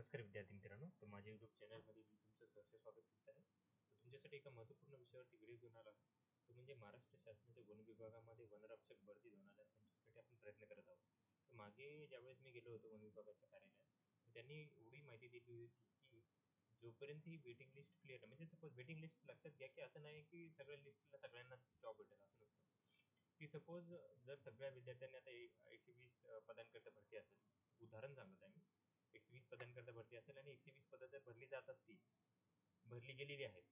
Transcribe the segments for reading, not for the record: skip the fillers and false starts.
नमस्कार विद्यार्थी मित्रांनो, तर माझ्या यूट्यूब चॅनलमध्ये मी तुमचं सहर्ष स्वागत करत आहे. तर तुमच्यासाठी एका महत्त्वपूर्ण विषयावरती व्हिडिओ घेऊन आलो आहे. तो म्हणजे महाराष्ट्र शासनाच्या वन विभागामध्ये वनरक्षक भरती 2025साठी आपण प्रयत्न करत आहोत. तर मागे ज्यावेळेस मी गेलो होतो वन विभागाच्या कार्यालयात, तर त्यांनी एवढी माहिती दिली होती की जोपर्यंत ही वेटिंग लिस्ट क्लिअर आहे, म्हणजे सपोज वेटिंग लिस्ट लक्षात घ्या की असं नाही की सगळ्या लिस्टला सगळ्यांना जॉब भेटेल असं नसतं. की सपोज जर सगळ्या विद्यार्थ्यांनी आता 120 पदांकरता भरती असेल, उदाहरण सांगत आहे मी. 120 पदांकरता भरती असेल आणि 120 पदं जर भरली जात असतील, भरली गेलेली आहेत,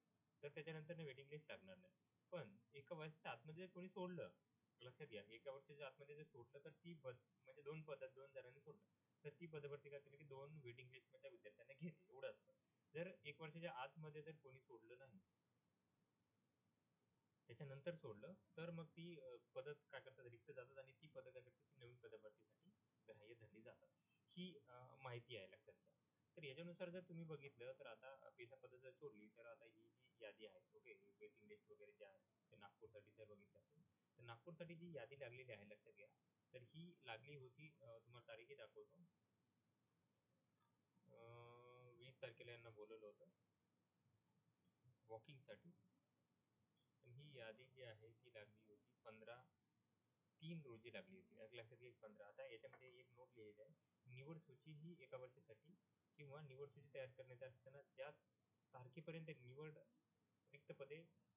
तर त्याच्यानंतर वेटिंग लिस्ट लागणार नाही. पण एका वर्षाच्या आतमध्ये जर कोणी सोडलं, लक्षात घ्या, एका वर्षाच्या आतमध्ये जर सोडलं तर ती पद म्हणजे 2 पदात 2 जणांनी सोडलं, तर ती पदभरती काय केली की 2 वेटिंग लिस्टमधल्या विद्यार्थ्यांना घेते, एवढं असतं. जर 1 वर्षाच्या आतमध्ये जर कोणी सोडलं नाही, त्याच्यानंतर सोडलं, तर मग ती पदं काय करतात रिक्त जातात आणि ती पदं काय करतात ती नवीन पदभरतीसाठी ग्राह्य धरली जातात. ही माहिती आहे लक्षात घ्या. तर याच्यानुसार जर तुम्ही बघितलं तर आता पेसा पदं जर सोडली तर आता ही जी यादी आहे, ओके, वेटिंग लिस्ट वगैरे जे आहे, ते नागपूरसाठी जर बघितलं असेल, तर नागपूरसाठी जी यादी लागलेली आहे लक्षात घ्या. तर ही लागली होती, तुम्हाला तारीखही दाखवतो. 20 तारखेला यांना बोलवलं होतं वॉकिंगसाठी. आणि ही यादी जी आहे ती लागली होती 15/3 रोजी लागली होती. एक लक्षात घ्या 15. आता याच्यामध्ये एक नोट लिहिलेली आहे. निवड सूची ही एका वर्षासाठी किंवा निवड सूची तयार करण्यात असताना ज्या तारखेपर्यंत निवड रिक्त पदे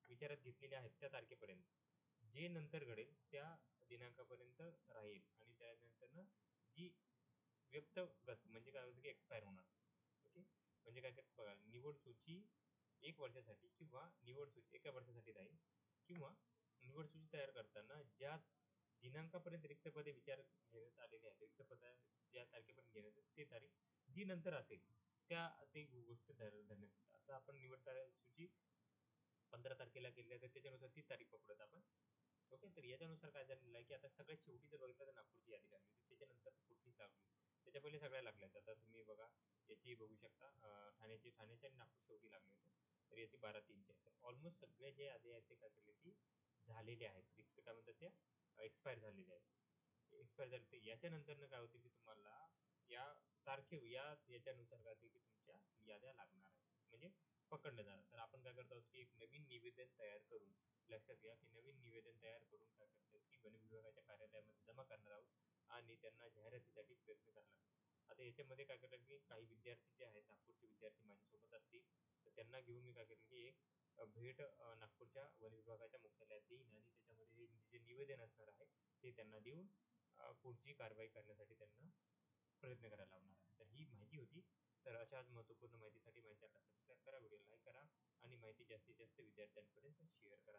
विचारात घेतलेली आहेत त्या तारखेपर्यंत जे नंतर घडेल त्या दिनांकापर्यंत राहील आणि त्यानंतरनं जी व्यक्तगत म्हणजे काय होतं की एक्सपायर होणार. ओके. म्हणजे काय करतात बघा, निवड सूची 1 वर्षासाठी किंवा निवड सूची एका वर्षासाठी राहील किंवा निवड सूची तयार करताना ज्या दिनांकापर्यंत रिक्त पदे विचार घेण्यात आलेले आहेत, रिक्त पद ज्या तारखेपर्यंत घेण्यात येतात, ते तारीख जी नंतर असेल त्या ते गोष्ट धरण्यात येतात. आता आपण निवड सूची 15 तारखेला केली आहे, तर त्याच्यानुसार ती तारीख पकडूयात आपण. ओके. तर याच्यानुसार काय झालेलं आहे, की आता सगळ्यात शेवटी जर बघितलं तर नागपूरची यादी लागली होती. त्याच्यानंतर कुठलीच लागली. त्याच्या पहिले सगळ्या लागल्यात. आता तुम्ही बघा, याची बघू शकता, ठाण्याची आणि नागपूर शेवटी लागली होती. तर याची 12/3 ची आहे. तर ऑलमोस्ट सगळे जे यादी आहेत ते काय केले की झालेले आहेत. रिक्त काय म्हणतात त्या एक्सपायर झालेले आहेत. एक्सपायर झाले. तर याच्यानंतरनं काय होते की तुम्हाला या याच्यानुसार काय होते की तुमच्या याद्या लागणार आहेत. म्हणजे पकडल्या जाणार. तर आपण काय करतो की एक नवीन निवेदन तयार करून, लक्षात घ्या की नवीन निवेदन तयार करून काय करतात की वन विभागाच्या कार्यालयामध्ये जमा करणार आहोत आणि त्यांना जाहिरातीसाठी प्रयत्न करणार. आता याच्यामध्ये काय करतात की काही विद्यार्थी जे आहेत, नागपूरचे विद्यार्थी माझ्यासोबत असतील, तर त्यांना घेऊन मी काय करेन की एक भेट नागपूरच्या वन विभागाच्या मुख्यालयात देईन आणि त्याच्यामध्ये जे निवेदन असणार आहे ते त्यांना देऊन पुढची कारवाई करण्यासाठी त्यांना प्रयत्न करायला लावणार आहे. तर ही माहिती होती. तर अशाच महत्त्वपूर्ण माहितीसाठी माझ्या चॅनलला सबस्क्राईब करा, व्हिडिओ लाईक करा आणि माहिती जास्तीत जास्त विद्यार्थ्यांपर्यंत शेअर करा.